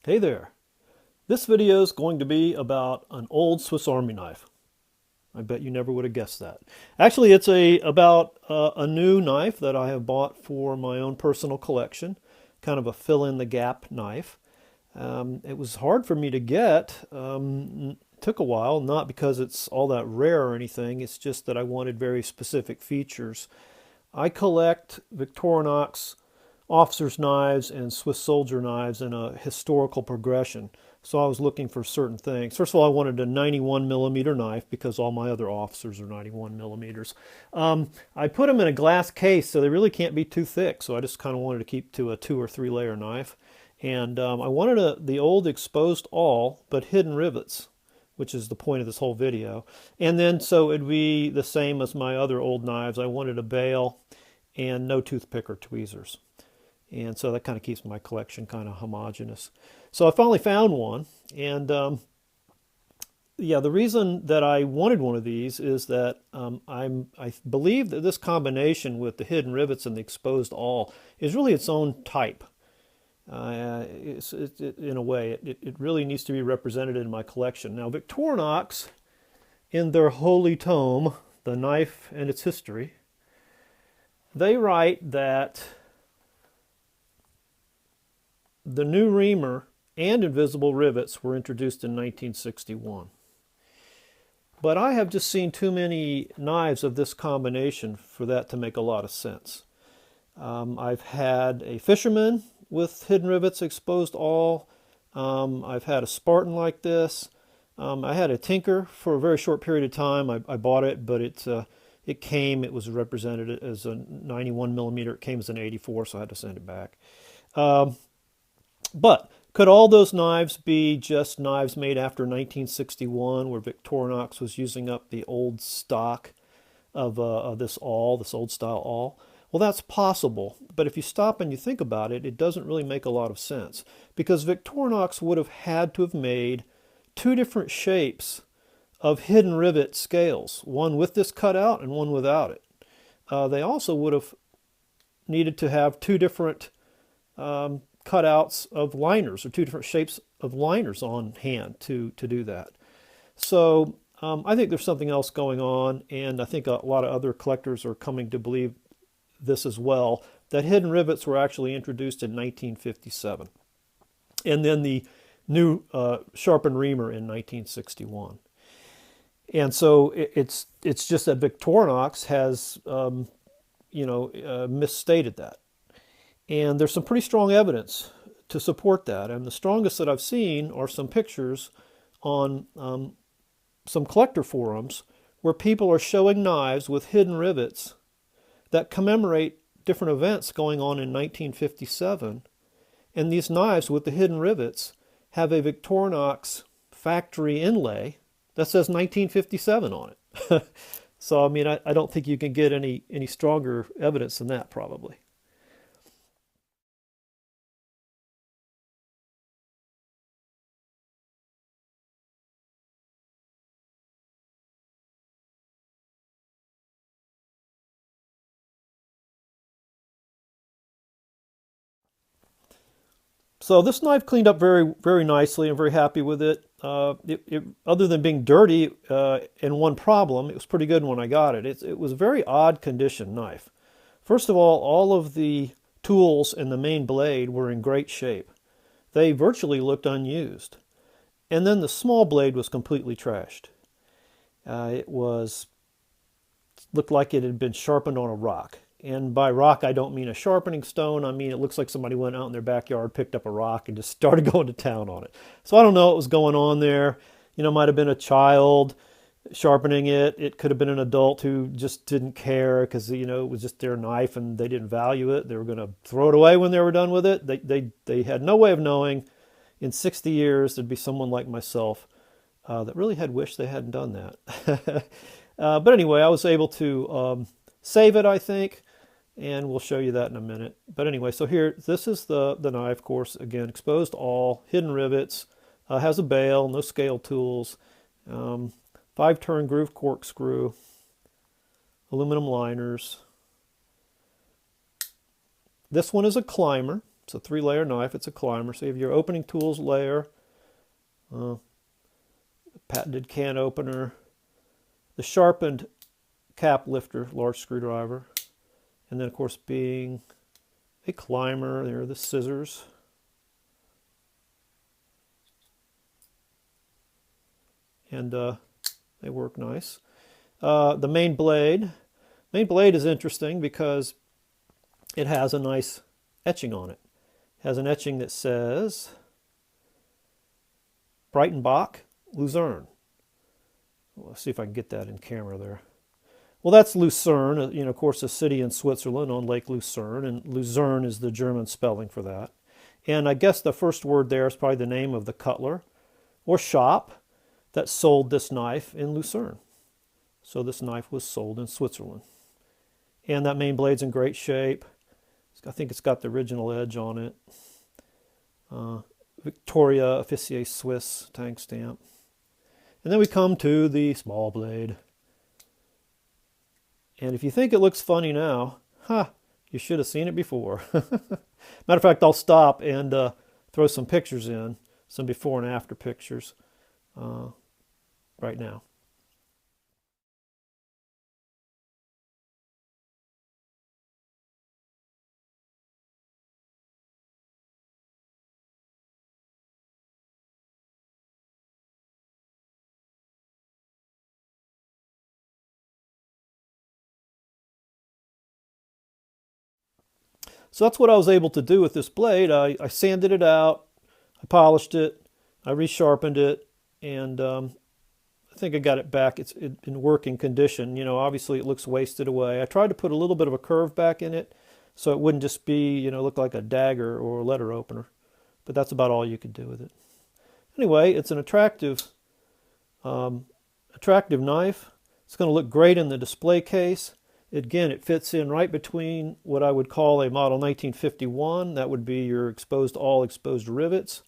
Hey there. This video is going to be about an old Swiss Army knife. I bet you never would have guessed that. Actually, it's about a new knife that I have bought for my own personal collection, kind of a fill-in-the-gap knife. It was hard for me to get. Took a while, not because it's all that rare or anything. It's just that I wanted very specific features. I collect Victorinox officer's knives and Swiss soldier knives in a historical progression. So I was looking for certain things. First of all, I wanted a 91 millimeter knife because all my other officers are 91 millimeters. I put them in a glass case, so they really can't be too thick. So I just kind of wanted to keep to a 2 or 3 layer knife. And I wanted the old exposed awl, but hidden rivets, which is the point of this whole video. And then so it'd be the same as my other old knives. I wanted a bail and no toothpick or tweezers. And so that kind of keeps my collection kind of homogeneous. So I finally found one. And yeah, the reason that I wanted one of these is that I believe that this combination with the hidden rivets and the exposed awl is really its own type. In a way, it really needs to be represented in my collection. Now, Victorinox, in their holy tome, The Knife and Its History, they write that the new reamer and invisible rivets were introduced in 1961. But I have just seen too many knives of this combination for that to make a lot of sense. I've had a fisherman with hidden rivets, exposed awl. I've had a Spartan like this. I had a Tinker for a very short period of time. I bought it, but it was represented as a 91 millimeter. It came as an 84, so I had to send it back. But could all those knives be just knives made after 1961, where Victorinox was using up the old stock of this awl, this old style awl? Well, that's possible, but if you stop and you think about it, it doesn't really make a lot of sense, because Victorinox would have had to have made two different shapes of hidden rivet scales, one with this cutout and one without it. They also would have needed to have two different cutouts of liners, or two different shapes of liners on hand to do that. So I think there's something else going on, and I think a lot of other collectors are coming to believe this as well, that hidden rivets were actually introduced in 1957. And then the new sharpened reamer in 1961. And so it's just that Victorinox has misstated that. And there's some pretty strong evidence to support that. And the strongest that I've seen are some pictures on some collector forums where people are showing knives with hidden rivets that commemorate different events going on in 1957. And these knives with the hidden rivets have a Victorinox factory inlay that says 1957 on it. So, I mean, I don't think you can get any stronger evidence than that, probably. So this knife cleaned up very, very nicely. I'm very happy with it. Other than being dirty and one problem, it was pretty good when I got it. It was a very odd condition knife. First of all of the tools and the main blade were in great shape. They virtually looked unused. And then the small blade was completely trashed. Looked like it had been sharpened on a rock. And by rock, I don't mean a sharpening stone. I mean, it looks like somebody went out in their backyard, picked up a rock, and just started going to town on it. So I don't know what was going on there. Might have been a child sharpening it. It could have been an adult who just didn't care because, it was just their knife and they didn't value it. They were going to throw it away when they were done with it. They had no way of knowing. In 60 years, there'd be someone like myself that really had wished they hadn't done that. But anyway, I was able to save it, I think. And we'll show you that in a minute. But anyway, so here, this is the knife, of course. Again, exposed awl, hidden rivets, has a bail, no scale tools, 5-turn groove corkscrew, aluminum liners. This one is a climber, It's a 3-layer knife. It's a climber. So you have your opening tools layer, patented can opener, the sharpened cap lifter, large screwdriver, and then of course being a climber, there are the scissors. And they work nice. The main blade. Main blade is interesting because it has a nice etching on it. It has an etching that says Breitenbach, Luzerne. Let's see if I can get that in camera there. Well, that's Lucerne, of course, a city in Switzerland on Lake Lucerne, and Luzerne is the German spelling for that. And I guess the first word there is probably the name of the cutler or shop that sold this knife in Lucerne. So this knife was sold in Switzerland. And that main blade's in great shape. I think it's got the original edge on it. Victoria Officier Swiss tank stamp. And then we come to the small blade. And if you think it looks funny now, you should have seen it before. Matter of fact, I'll stop and throw some pictures in, some before and after pictures right now. So that's what I was able to do with this blade. I sanded it out, I polished it, I resharpened it, and I think I got it back. It's in working condition. Obviously it looks wasted away. I tried to put a little bit of a curve back in it so it wouldn't just be, look like a dagger or a letter opener. But that's about all you could do with it. Anyway, it's an attractive knife. It's going to look great in the display case. Again, it fits in right between what I would call a model 1951. That would be your all exposed rivets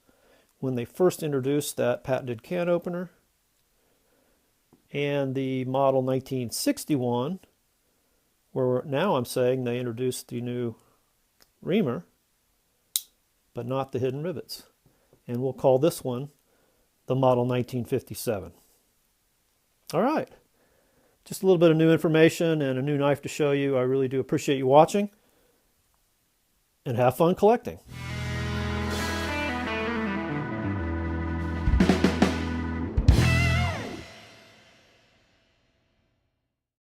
when they first introduced that patented can opener. And the model 1961, where now I'm saying they introduced the new reamer, but not the hidden rivets. And we'll call this one the model 1957. All right. Just a little bit of new information and a new knife to show you. I really do appreciate you watching, and have fun collecting.